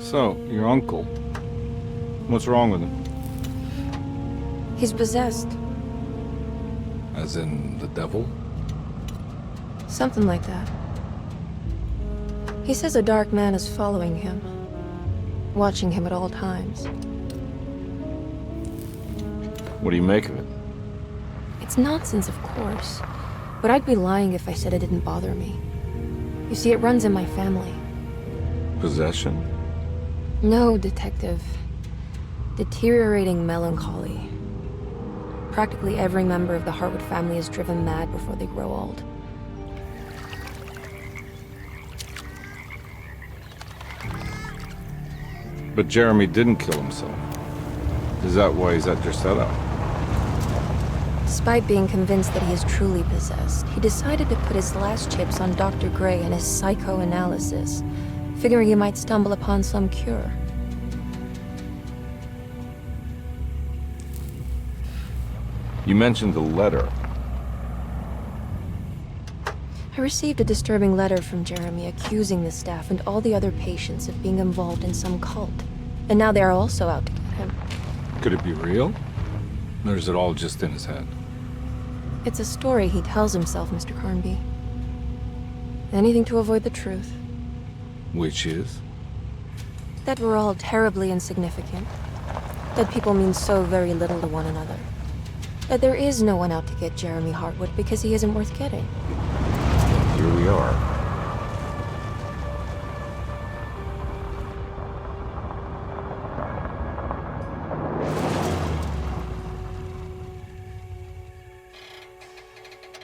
So, your uncle. What's wrong with him? He's possessed. As in the devil? Something like that. He says a dark man is following him, watching him at all times. What do you make of it? It's nonsense, of course, but I'd be lying if I said it didn't bother me. You see, it runs in my family. Possession? No, Detective. Deteriorating melancholy. Practically every member of the Hartwood family is driven mad before they grow old. But Jeremy didn't kill himself. Is that why he's at your setup? Despite being convinced that he is truly possessed, he decided to put his last chips on Dr. Gray and his psychoanalysis, figuring he might stumble upon some cure. You mentioned the letter. I received a disturbing letter from Jeremy accusing the staff and all the other patients of being involved in some cult. And now they are also out to get him. Could it be real? Or is it all just in his head? It's a story he tells himself, Mr. Carnby. Anything to avoid the truth. Which is? That we're all terribly insignificant. That people mean so very little to one another. That there is no one out to get Jeremy Hartwood because he isn't worth getting. Here we are.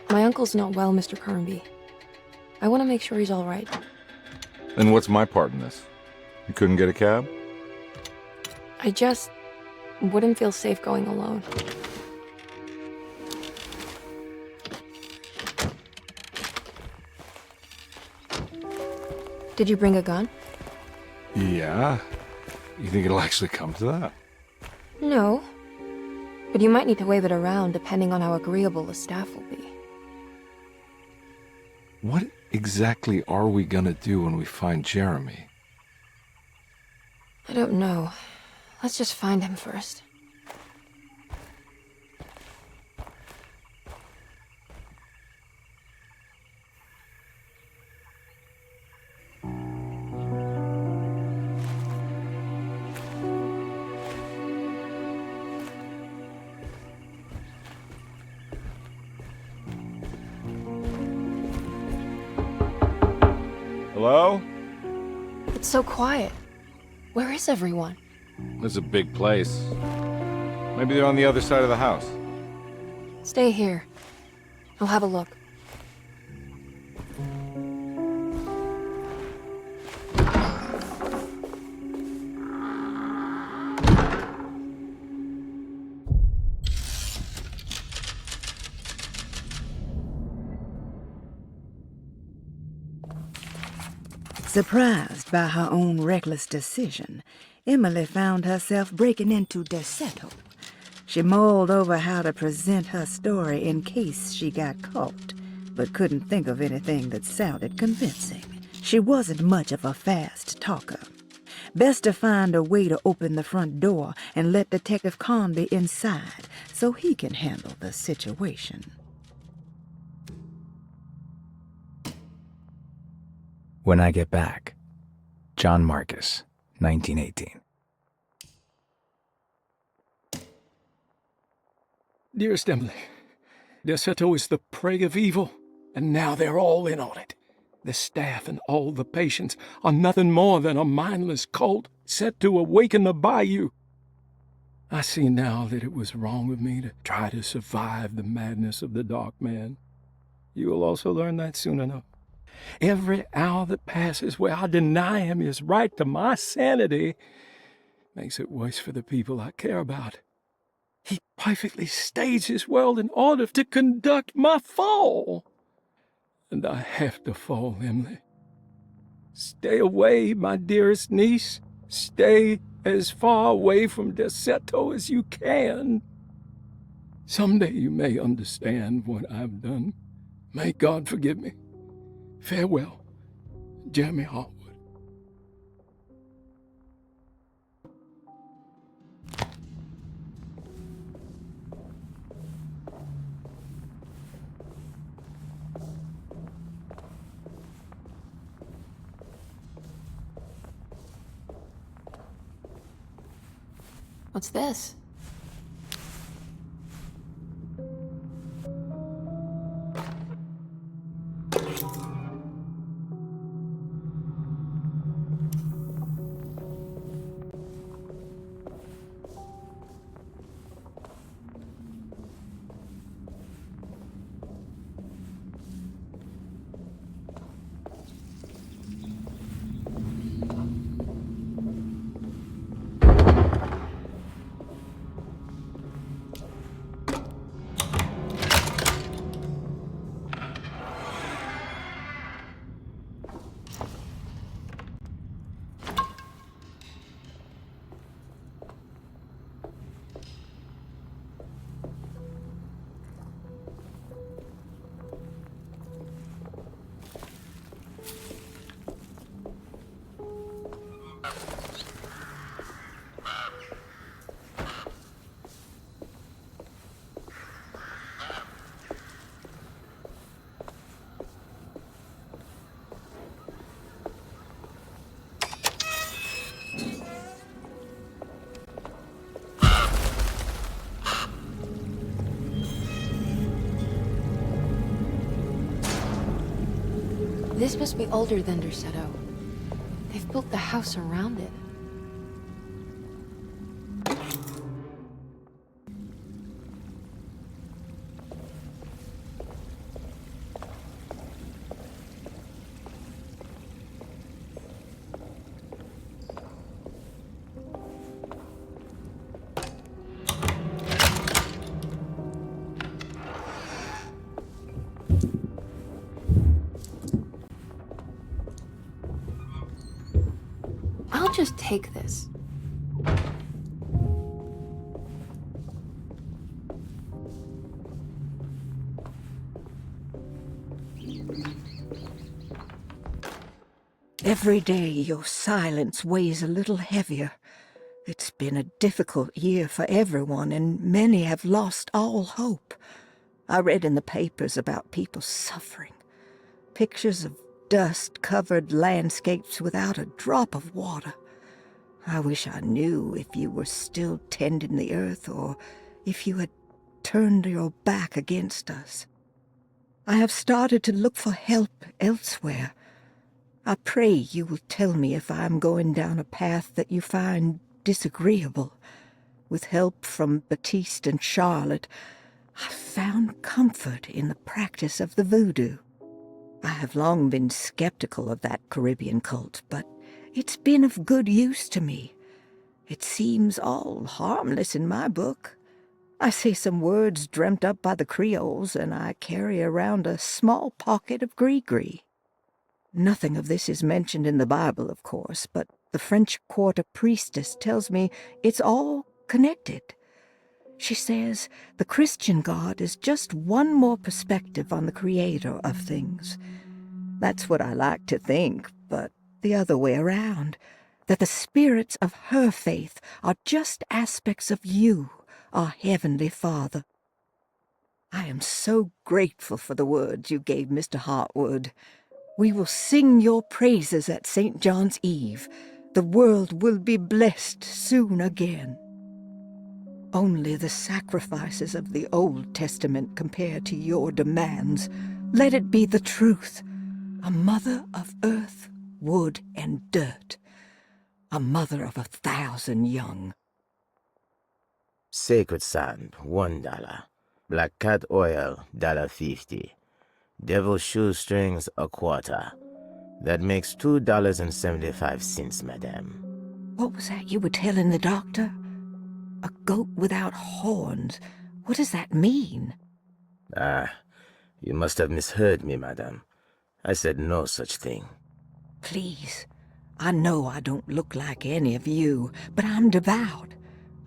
My uncle's not well, Mr. Carnby. I want to make sure he's all right. And what's my part in this? You couldn't get a cab? I just wouldn't feel safe going alone. Did you bring a gun? Yeah. You think it'll actually come to that? No. But you might need to wave it around depending on how agreeable the staff will be. What exactly are we gonna do when we find Jeremy? I don't know. Let's just find him first. Hello? It's so quiet. Where is everyone? This is a big place. Maybe they're on the other side of the house. Stay here. I'll have a look. Surprised by her own reckless decision, Emily found herself breaking into Desetto. She mulled over how to present her story in case she got caught, but couldn't think of anything that sounded convincing. She wasn't much of a fast talker. Best to find a way to open the front door and let Detective Carnby inside so he can handle the situation. When I Get Back. John Marcus, 1918. Dearest Emily, Desetto is the prey of evil, and now they're all in on it. The staff and all the patients are nothing more than a mindless cult set to awaken the bayou. I see now that it was wrong of me to try to survive the madness of the Dark Man. You will also learn that soon enough. Every hour that passes where I deny him his right to my sanity makes it worse for the people I care about. He perfectly staged his world in order to conduct my fall. And I have to fall, Emily. Stay away, my dearest niece. Stay as far away from Desetto as you can. Someday you may understand what I've done. May God forgive me. Farewell, Jeremy Hartwood. What's this? This must be older than Derceto. They've built the house around it. I'll just take this. Every day your silence weighs a little heavier. It's been a difficult year for everyone, and many have lost all hope. I read in the papers about people suffering. Pictures of dust-covered landscapes without a drop of water. I wish I knew if you were still tending the earth or if you had turned your back against us. I have started to look for help elsewhere. I pray you will tell me if I am going down a path that you find disagreeable. With help from Baptiste and Charlotte, I found comfort in the practice of the voodoo. I have long been skeptical of that Caribbean cult, but it's been of good use to me. It seems all harmless in my book. I say some words dreamt up by the Creoles, and I carry around a small pocket of gree-gree. Nothing of this is mentioned in the Bible, of course, but the French Quarter priestess tells me it's all connected. She says the Christian God is just one more perspective on the creator of things. That's what I like to think, but the other way around, that the spirits of her faith are just aspects of you, our Heavenly Father. I am so grateful for the words you gave Mr. Hartwood. We will sing your praises at St. John's Eve. The world will be blessed soon again. Only the sacrifices of the Old Testament compare to your demands. Let it be the truth. A mother of earth, wood, and dirt. A mother of 1,000 young. Sacred sand, $1. Black cat oil, $1.50. Devil shoestrings, a quarter. That makes $2.75, madame. What was that you were telling the doctor? A goat without horns. What does that mean? Ah, you must have misheard me, madame. I said no such thing. Please, I know I don't look like any of you, but I'm devout.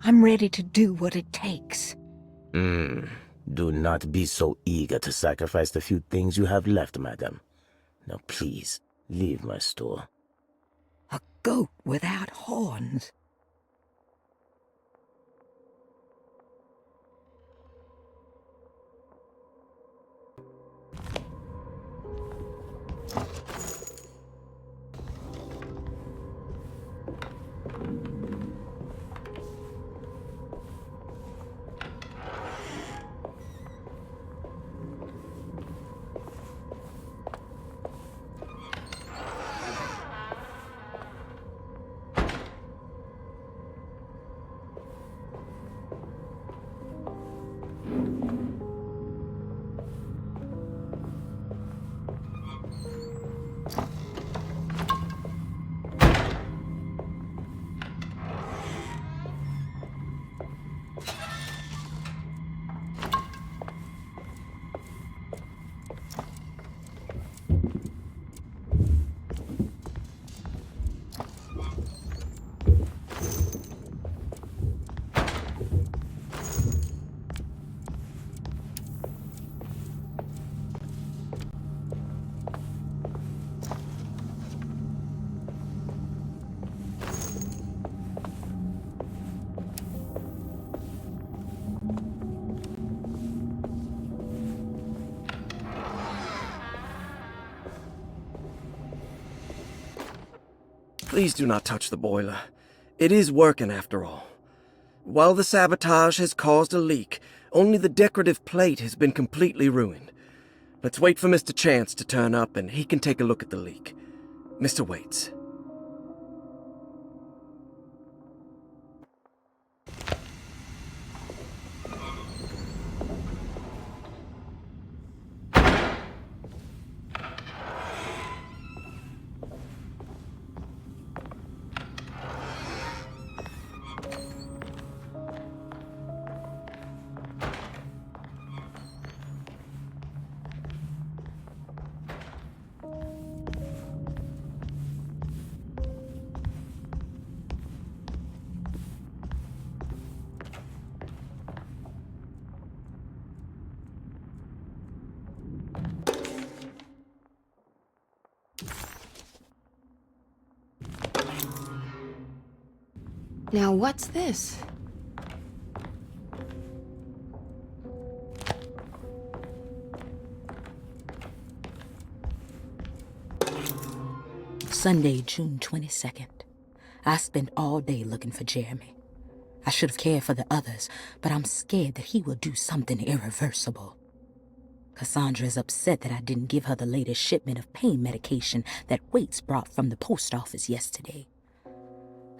I'm ready to do what it takes. Do not be so eager to sacrifice the few things you have left, madame. Now please, leave my store. A goat without horns. Please do not touch the boiler. It is working after all. While the sabotage has caused a leak, only the decorative plate has been completely ruined. Let's wait for Mr. Chance to turn up and he can take a look at the leak. Mr. Waits. Now what's this? Sunday, June 22nd. I spent all day looking for Jeremy. I should have cared for the others, but I'm scared that he will do something irreversible. Cassandra is upset that I didn't give her the latest shipment of pain medication that Waits brought from the post office yesterday.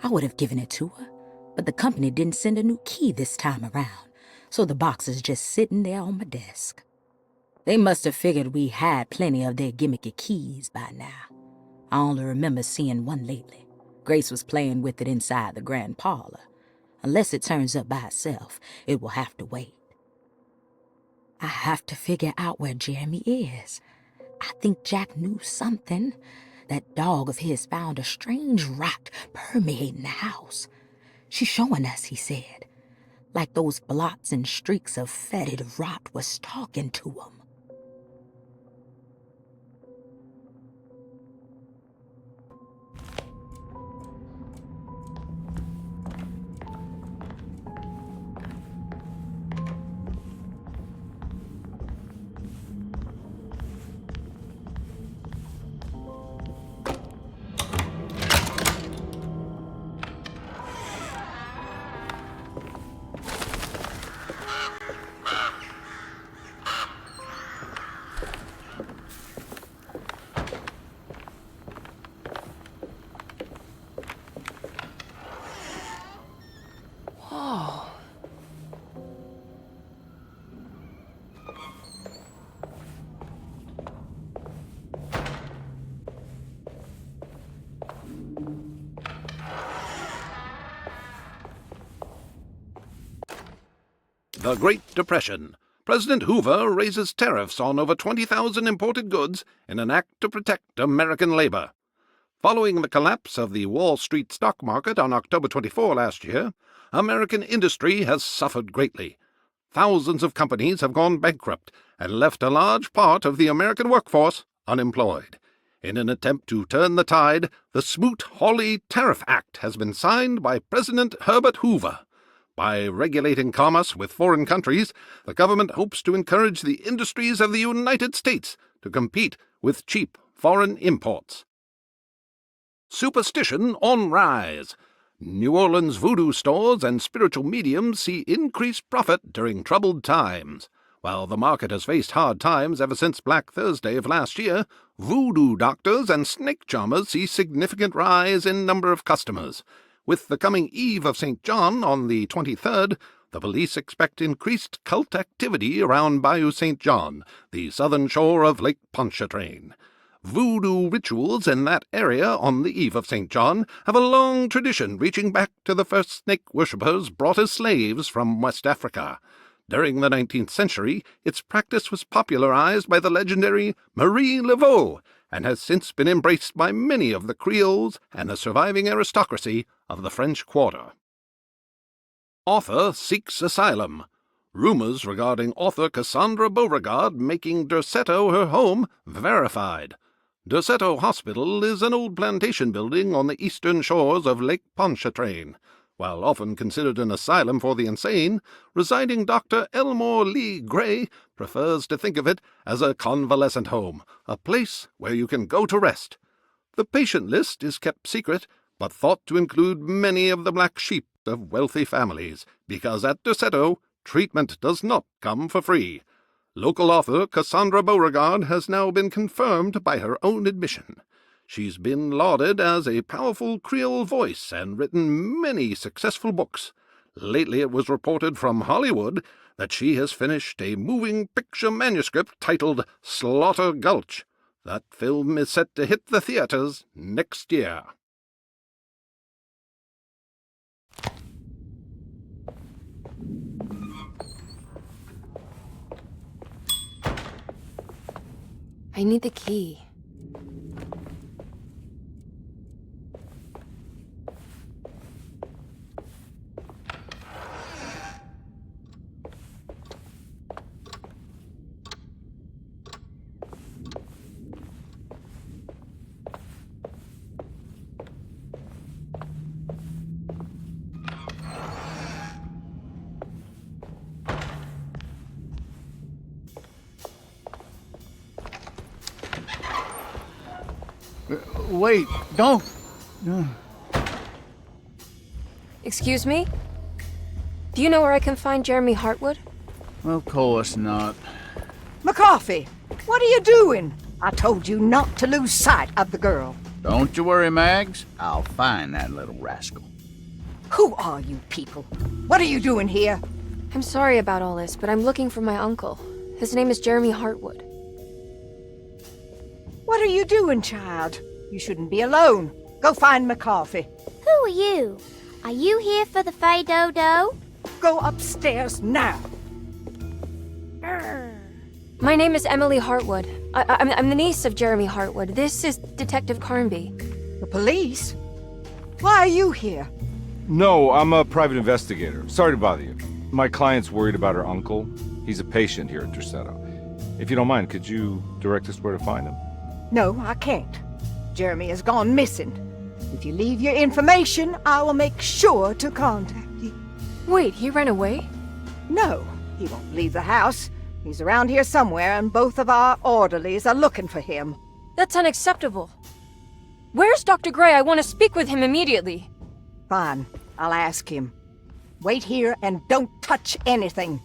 I would have given it to her, but the company didn't send a new key this time around, so the box is just sitting there on my desk. They must have figured we had plenty of their gimmicky keys by now. I only remember seeing one lately. Grace was playing with it inside the grand parlor. Unless it turns up by itself, it will have to wait. I have to figure out where Jeremy is. I think Jack knew something. That dog of his found a strange rot permeating the house. She's showing us, he said. Like those blots and streaks of fetid rot was talking to him. The Great Depression. President Hoover raises tariffs on over 20,000 imported goods in an act to protect American labor. Following the collapse of the Wall Street stock market on October 24 last year, American industry has suffered greatly. Thousands of companies have gone bankrupt and left a large part of the American workforce unemployed. In an attempt to turn the tide, the Smoot-Hawley Tariff Act has been signed by President Herbert Hoover. By regulating commerce with foreign countries, the government hopes to encourage the industries of the United States to compete with cheap foreign imports. Superstition on rise. New Orleans voodoo stores and spiritual mediums see increased profit during troubled times. While the market has faced hard times ever since Black Thursday of last year, voodoo doctors and snake charmers see significant rise in number of customers. With the coming Eve of St. John on the 23rd, the police expect increased cult activity around Bayou St. John, the southern shore of Lake Pontchartrain. Voodoo rituals in that area on the Eve of St. John have a long tradition reaching back to the first snake worshippers brought as slaves from West Africa. During the 19th century, its practice was popularized by the legendary Marie Laveau, and has since been embraced by many of the Creoles and the surviving aristocracy of the French Quarter. Author seeks asylum. Rumors regarding author Cassandra Beauregard making Derceto her home verified. Derceto Hospital is an old plantation building on the eastern shores of Lake Pontchartrain. While often considered an asylum for the insane, residing Dr. Elmore Lee Gray prefers to think of it as a convalescent home, a place where you can go to rest. The patient list is kept secret, but thought to include many of the black sheep of wealthy families, because at Derceto, treatment does not come for free. Local author Cassandra Beauregard has now been confirmed by her own admission. She's been lauded as a powerful Creole voice and written many successful books. Lately it was reported from Hollywood that she has finished a moving picture manuscript titled Slaughter Gulch. That film is set to hit the theaters next year. I need the key. Wait, don't! Excuse me? Do you know where I can find Jeremy Hartwood? Of course not. McCarthy, what are you doing? I told you not to lose sight of the girl. Don't you worry, Mags. I'll find that little rascal. Who are you people? What are you doing here? I'm sorry about all this, but I'm looking for my uncle. His name is Jeremy Hartwood. What are you doing, child? You shouldn't be alone. Go find McCarthy. Who are you? Are you here for the Fay Dodo? Go upstairs now. My name is Emily Hartwood. I'm the niece of Jeremy Hartwood. This is Detective Carnby. The police? Why are you here? No, I'm a private investigator. Sorry to bother you. My client's worried about her uncle. He's a patient here at Derceto. If you don't mind, could you direct us where to find him? No, I can't. Jeremy has gone missing. If you leave your information, I will make sure to contact you. Wait, he ran away? No, he won't leave the house. He's around here somewhere, and both of our orderlies are looking for him. That's unacceptable. Where's Dr. Gray? I want to speak with him immediately. Fine, I'll ask him. Wait here and don't touch anything.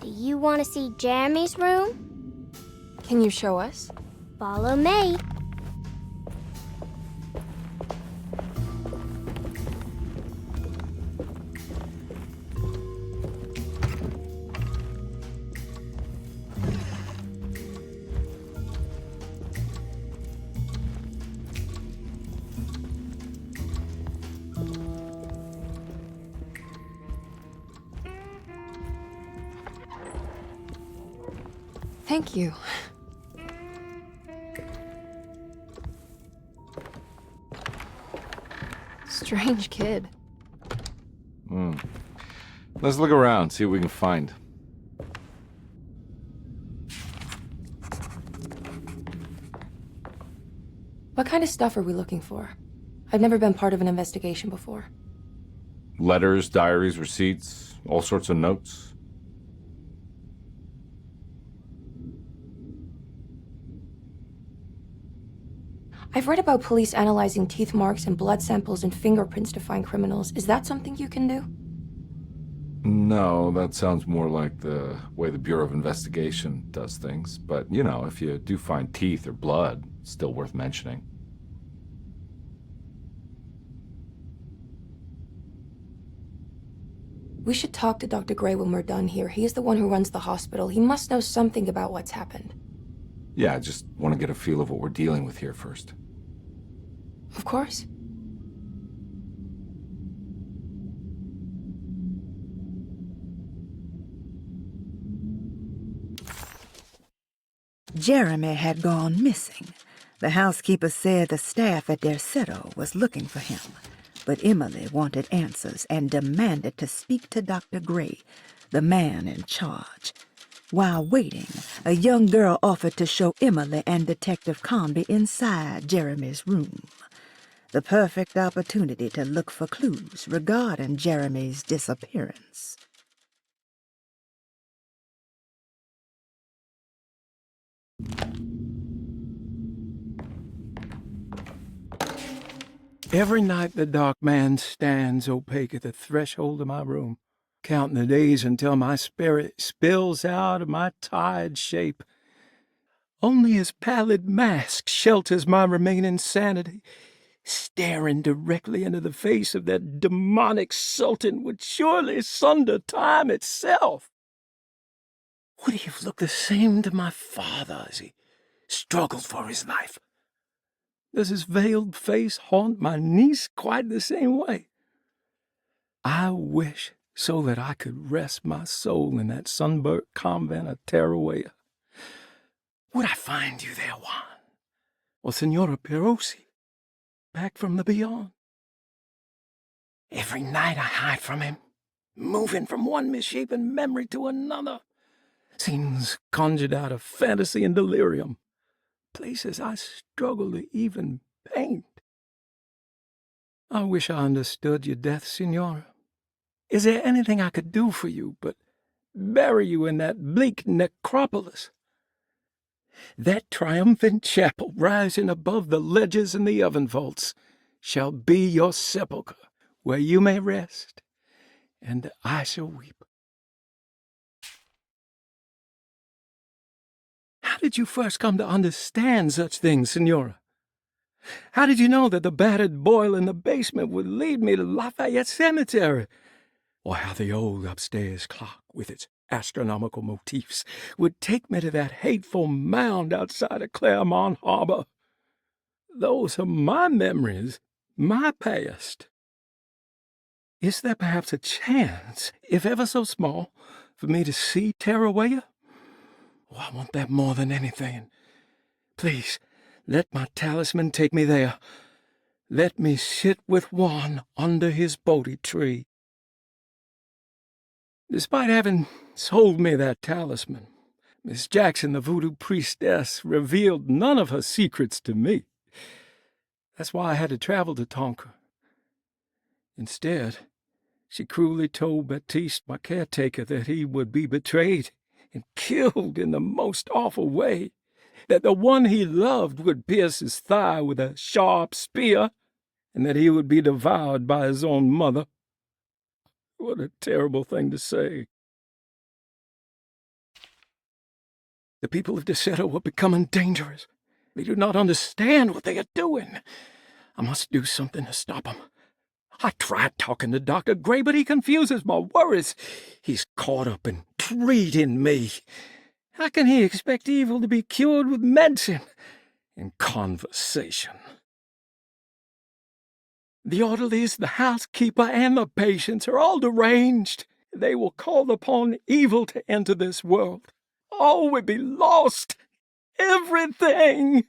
Do you want to see Jeremy's room? Can you show us? Follow me. Thank you. Strange kid. Let's look around, see what we can find. What kind of stuff are we looking for? I've never been part of an investigation before. Letters, diaries, receipts, all sorts of notes. I've read about police analyzing teeth marks and blood samples and fingerprints to find criminals. Is that something you can do? No, that sounds more like the way the Bureau of Investigation does things. But, you know, if you do find teeth or blood, it's still worth mentioning. We should talk to Dr. Gray when we're done here. He's the one who runs the hospital. He must know something about what's happened. Yeah, I just want to get a feel of what we're dealing with here first. Of course. Jeremy had gone missing. The housekeeper said the staff at Derceto was looking for him. But Emily wanted answers and demanded to speak to Dr. Gray, the man in charge. While waiting, a young girl offered to show Emily and Detective Carnby inside Jeremy's room. The perfect opportunity to look for clues regarding Jeremy's disappearance. Every night the dark man stands opaque at the threshold of my room, counting the days until my spirit spills out of my tired shape. Only his pallid mask shelters my remaining sanity. Staring directly into the face of that demonic sultan would surely sunder time itself. Would he have looked the same to my father as he struggled for his life? Does his veiled face haunt my niece quite the same way? I wish so that I could rest my soul in that sunburnt convent of Tarawea. Would I find you there, Juan? Or Senora Perosi, back from the beyond? Every night I hide from him, moving from one misshapen memory to another. Scenes conjured out of fantasy and delirium. Places I struggle to even paint. I wish I understood your death, Senora. Is there anything I could do for you but bury you in that bleak necropolis? That triumphant chapel rising above the ledges and the oven vaults shall be your sepulchre, where you may rest, and I shall weep. How did you first come to understand such things, Senora? How did you know that the battered boiler in the basement would lead me to Lafayette Cemetery? Or how the old upstairs clock, with its astronomical motifs, would take me to that hateful mound outside of Claremont Harbor? Those are my memories, my past. Is there perhaps a chance, if ever so small, for me to see Tarawea? Oh, I want that more than anything. Please, let my talisman take me there. Let me sit with Juan under his Bodhi tree. Despite having sold me that talisman, Miss Jackson, the voodoo priestess, revealed none of her secrets to me. That's why I had to travel to Tonka. Instead, she cruelly told Baptiste, my caretaker, that he would be betrayed and killed in the most awful way, that the one he loved would pierce his thigh with a sharp spear, and that he would be devoured by his own mother. What a terrible thing to say. The people of Deseto are becoming dangerous. They do not understand what they are doing. I must do something to stop them. I tried talking to Dr. Gray, but he confuses my worries. He's caught up in treating me. How can he expect evil to be cured with medicine and conversation? The orderlies, the housekeeper, and the patients are all deranged. They will call upon evil to enter this world. All will be lost. Everything.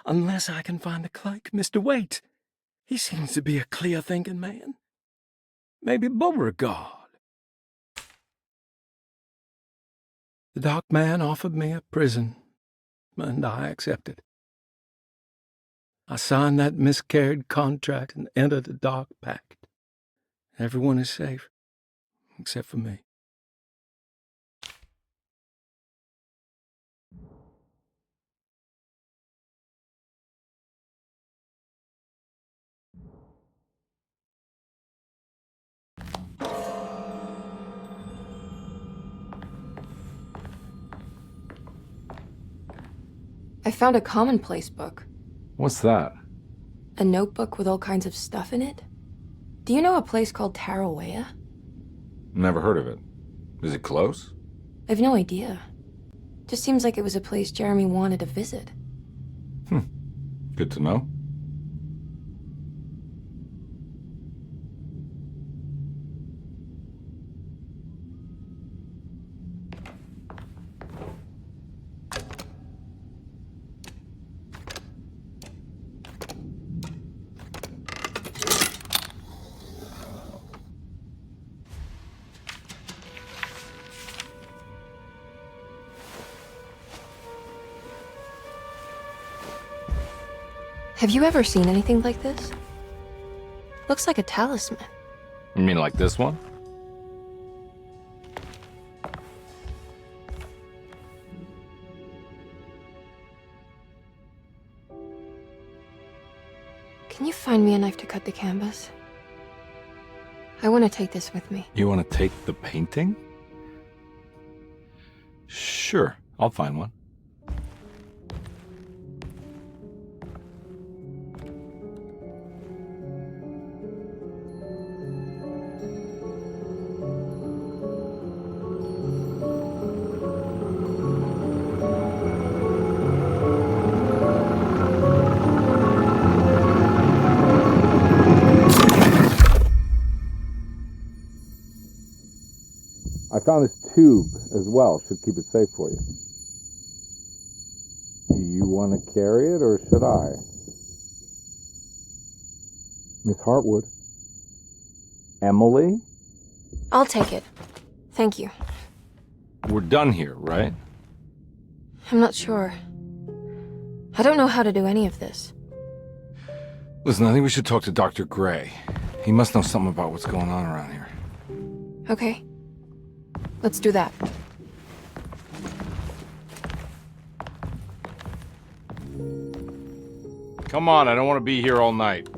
Unless I can find the clerk, Mr. Waite. He seems to be a clear-thinking man. Maybe Beauregard. The dark man offered me a prison, and I accepted. I signed that miscarried contract and entered the dark pact. Everyone is safe, except for me. I found a commonplace book. What's that? A notebook with all kinds of stuff in it. Do you know a place called Tarawea? Never heard of it. Is it close? I've no idea. Just seems like it was a place Jeremy wanted to visit. Good to know. Have you ever seen anything like this? Looks like a talisman. You mean like this one? Can you find me a knife to cut the canvas? I want to take this with me. You want to take the painting? Sure, I'll find one. I found this tube as well. Should keep it safe for you. Do you want to carry it, or should I? Miss Hartwood? Emily? I'll take it. Thank you. We're done here, right? I'm not sure. I don't know how to do any of this. Listen, I think we should talk to Dr. Gray. He must know something about what's going on around here. Okay. Let's do that. Come on, I don't want to be here all night.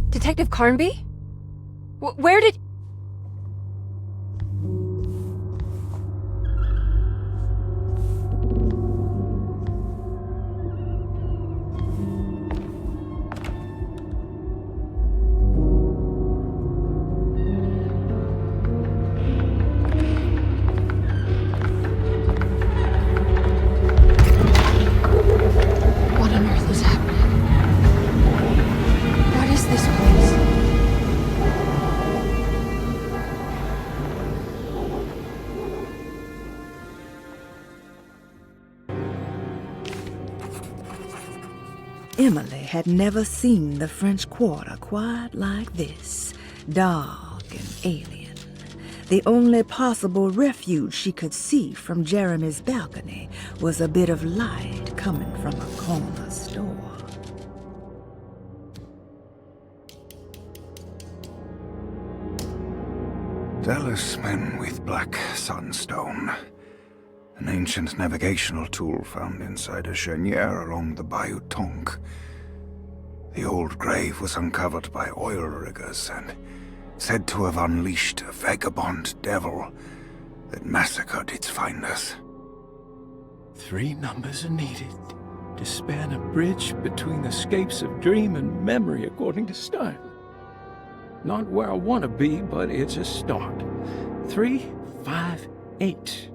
Detective Carnby? Where did... What on earth is happening? What is this place? Emily had never seen the French Quarter quite like this, dark and alien. The only possible refuge she could see from Jeremy's balcony was a bit of light coming from a corner store. Talisman with black sunstone. An ancient navigational tool found inside a cheniere along the Bayou Tonk. The old grave was uncovered by oil riggers and said to have unleashed a vagabond devil that massacred its finders. 3 numbers are needed to span a bridge between escapes of dream and memory, according to Stein. Not where I want to be, but it's a start. 3, 5, 8.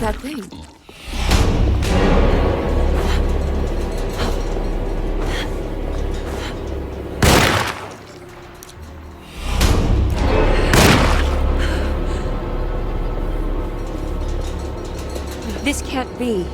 That thing. This can't be.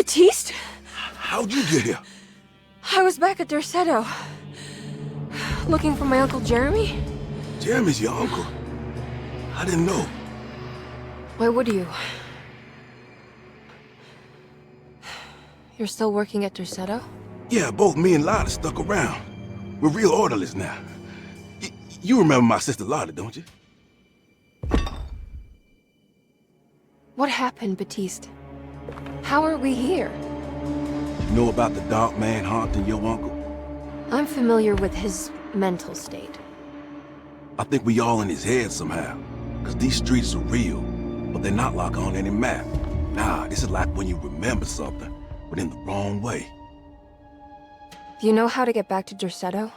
Baptiste? How'd you get here? I was back at Derceto. Looking for my Uncle Jeremy? Jeremy's your uncle. I didn't know. Why would you? You're still working at Derceto? Yeah, both me and Lotta stuck around. We're real orderlies now. You remember my sister Lotta, don't you? What happened, Baptiste? How are we here? You know about the dark man haunting your uncle? I'm familiar with his mental state. I think we all in his head somehow. Cause these streets are real, but they're not like on any map. Nah, this is like when you remember something, but in the wrong way. Do you know how to get back to Derceto?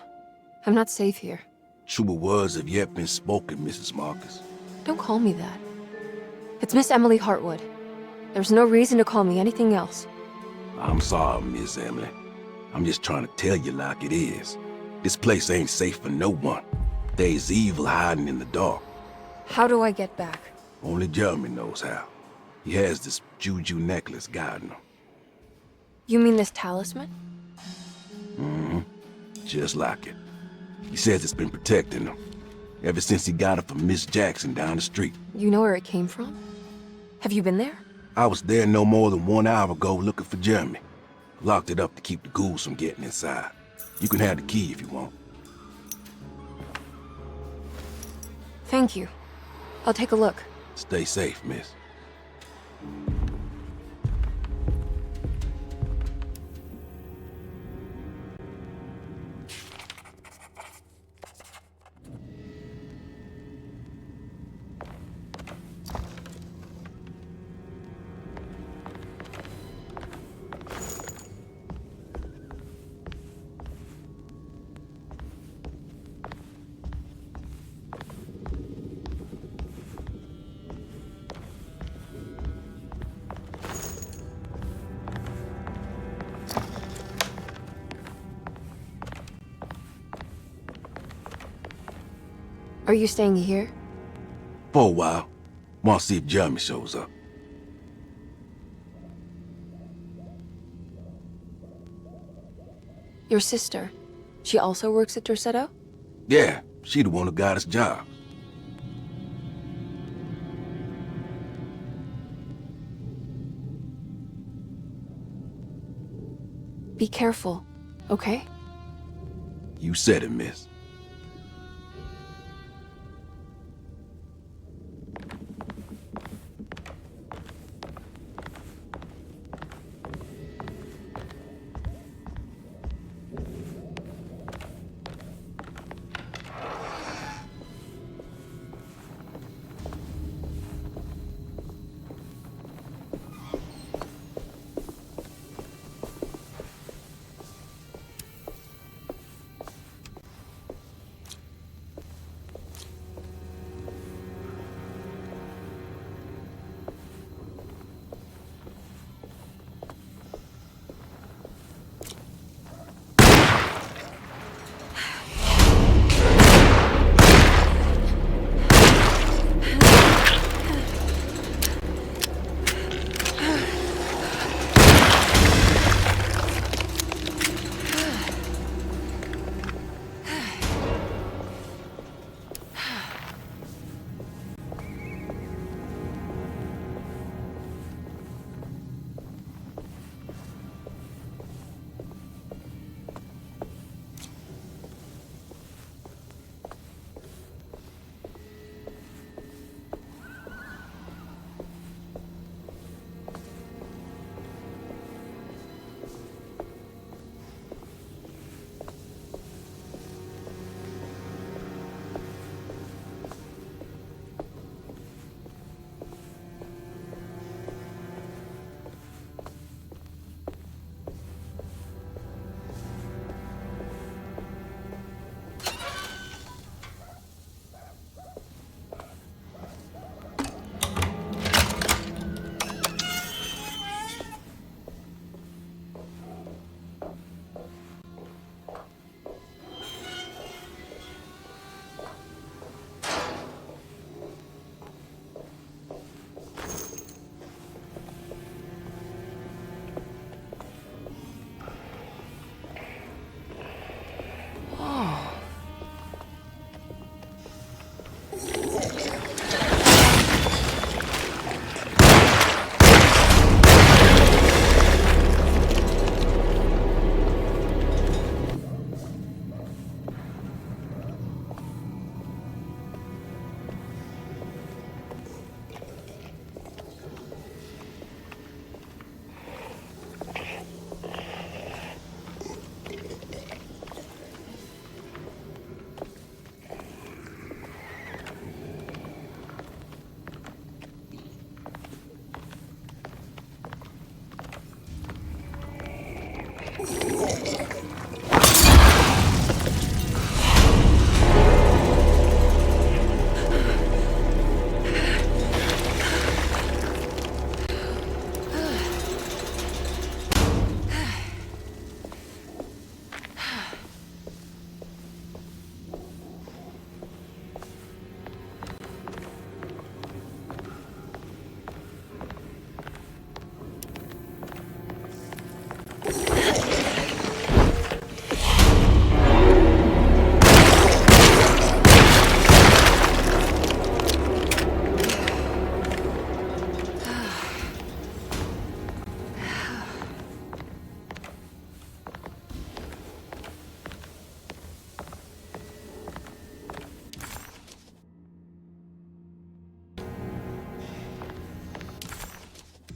I'm not safe here. Truer words have yet been spoken, Mrs. Marcus. Don't call me that. It's Miss Emily Hartwood. There's no reason to call me anything else. I'm sorry, Miss Emily. I'm just trying to tell you like it is. This place ain't safe for no one. There's evil hiding in the dark. How do I get back? Only Jeremy knows how. He has this juju necklace guiding him. You mean this talisman? Mm-hmm. Just like it. He says it's been protecting him ever since he got it from Miss Jackson down the street. You know where it came from? Have you been there? I was there no more than 1 hour ago looking for Jeremy. Locked it up to keep the ghouls from getting inside. You can have the key if you want. Thank you. I'll take a look. Stay safe, miss. Are you staying here? For a while. Want to see if Jeremy shows up. Your sister. She also works at Derceto? Yeah, she the one who got us jobs. Be careful, okay? You said it, miss.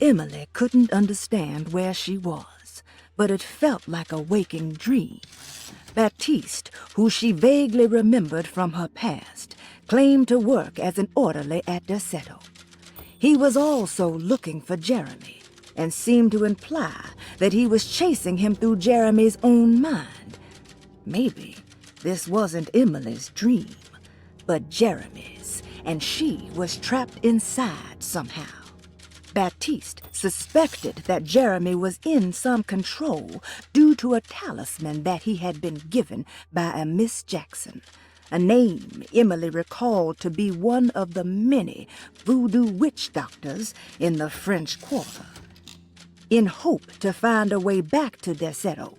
Emily couldn't understand where she was, but it felt like a waking dream. Baptiste, who she vaguely remembered from her past, claimed to work as an orderly at Derceto. He was also looking for Jeremy, and seemed to imply that he was chasing him through Jeremy's own mind. Maybe this wasn't Emily's dream, but Jeremy's, and she was trapped inside somehow. Baptiste suspected that Jeremy was in some control due to a talisman that he had been given by a Miss Jackson, a name Emily recalled to be one of the many voodoo witch doctors in the French Quarter. In hope to find a way back to Derceto,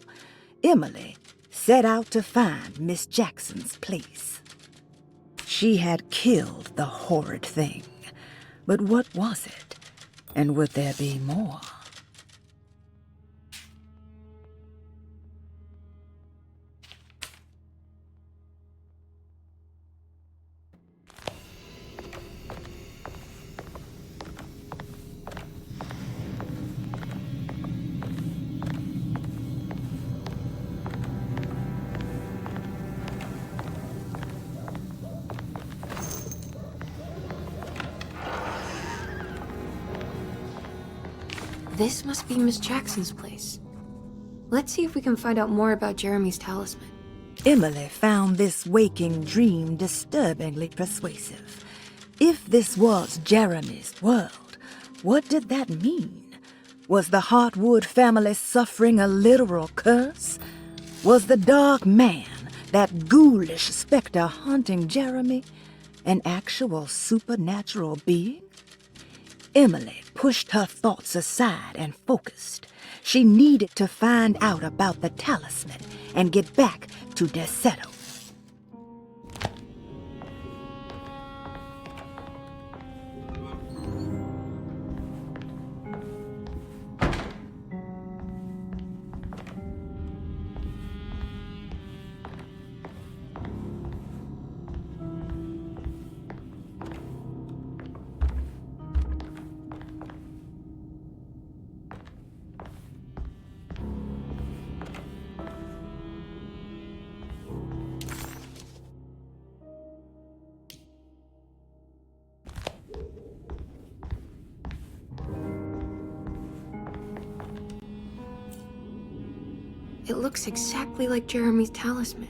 Emily set out to find Miss Jackson's place. She had killed the horrid thing, but what was it? And would there be more? This must be Miss Jackson's place. Let's see if we can find out more about Jeremy's talisman. Emily found this waking dream disturbingly persuasive. If this was Jeremy's world, what did that mean? Was the Hartwood family suffering a literal curse? Was the dark man, that ghoulish specter haunting Jeremy, an actual supernatural being? Emily pushed her thoughts aside and focused. She needed to find out about the talisman and get back to Derceto. It looks exactly like Jeremy's talisman.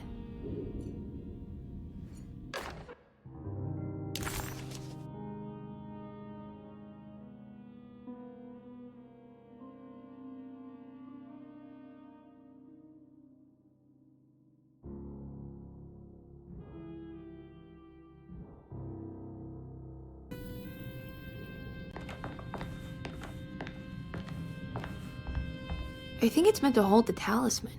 I think it's meant to hold the talisman.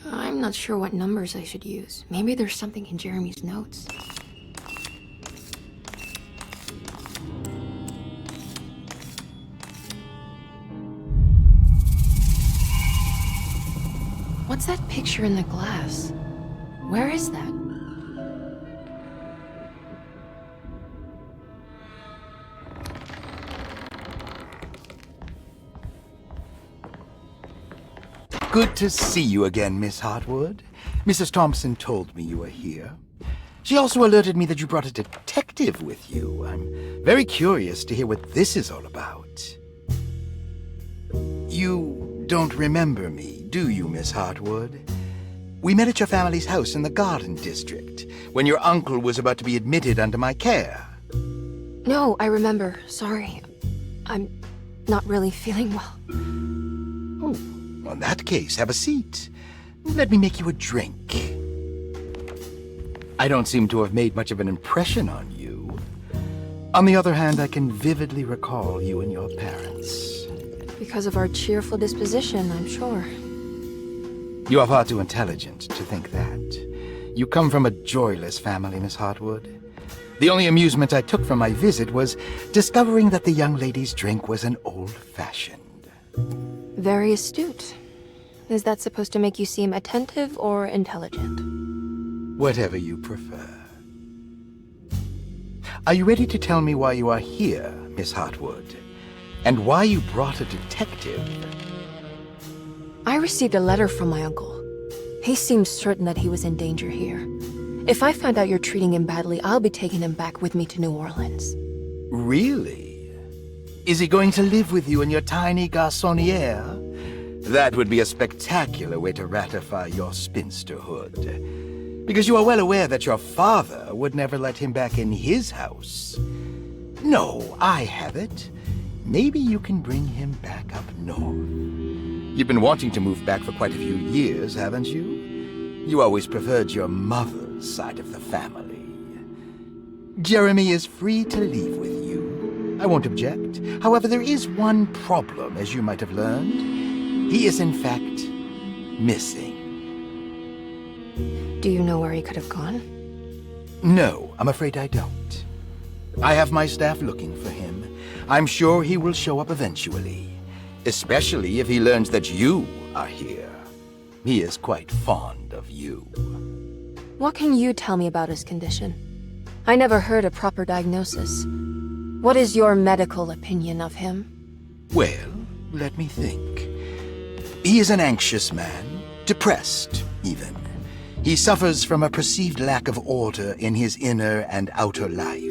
I'm not sure what numbers I should use. Maybe there's something in Jeremy's notes. What's that picture in the glass? Where is that? Good to see you again, Miss Hartwood. Mrs. Thompson told me you were here. She also alerted me that you brought a detective with you. I'm very curious to hear what this is all about. You don't remember me, do you, Miss Hartwood? We met at your family's house in the Garden District, when your uncle was about to be admitted under my care. No, I remember. Sorry. I'm not really feeling well. In that case, have a seat. Let me make you a drink. I don't seem to have made much of an impression on you. On the other hand, I can vividly recall you and your parents. Because of our cheerful disposition, I'm sure. You are far too intelligent to think that. You come from a joyless family, Miss Hartwood. The only amusement I took from my visit was discovering that the young lady's drink was an old-fashioned. Very astute. Is that supposed to make you seem attentive or intelligent? Whatever you prefer. Are you ready to tell me why you are here, Miss Hartwood? And why you brought a detective? I received a letter from my uncle. He seems certain that he was in danger here. If I find out you're treating him badly, I'll be taking him back with me to New Orleans. Really? Is he going to live with you in your tiny garçonniere? That would be a spectacular way to ratify your spinsterhood. Because you are well aware that your father would never let him back in his house. No, I have it. Maybe you can bring him back up north. You've been wanting to move back for quite a few years, haven't you? You always preferred your mother's side of the family. Jeremy is free to leave with you. I won't object. However, there is one problem, as you might have learned. He is, in fact, missing. Do you know where he could have gone? No, I'm afraid I don't. I have my staff looking for him. I'm sure he will show up eventually. Especially if he learns that you are here. He is quite fond of you. What can you tell me about his condition? I never heard a proper diagnosis. What is your medical opinion of him? Well, let me think. He is an anxious man, depressed, even. He suffers from a perceived lack of order in his inner and outer life.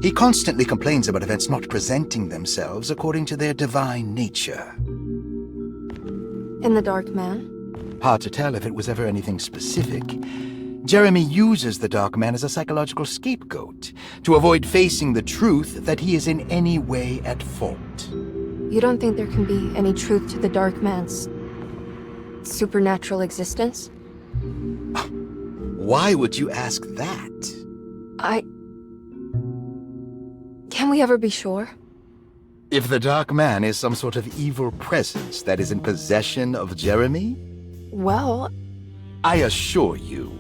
He constantly complains about events not presenting themselves according to their divine nature. And the Dark Man? Hard to tell if it was ever anything specific. Jeremy uses the Dark Man as a psychological scapegoat to avoid facing the truth that he is in any way at fault. You don't think there can be any truth to the Dark Man's supernatural existence? Why would you ask that? Can we ever be sure? If the Dark Man is some sort of evil presence that is in possession of Jeremy? Well, I assure you,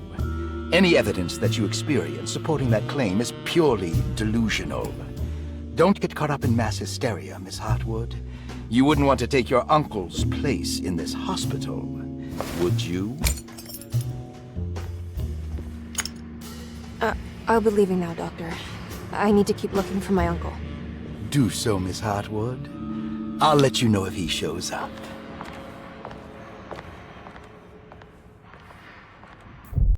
any evidence that you experience supporting that claim is purely delusional. Don't get caught up in mass hysteria, Miss Hartwood. You wouldn't want to take your uncle's place in this hospital, would you? I'll be leaving now, Doctor. I need to keep looking for my uncle. Do so, Miss Hartwood. I'll let you know if he shows up.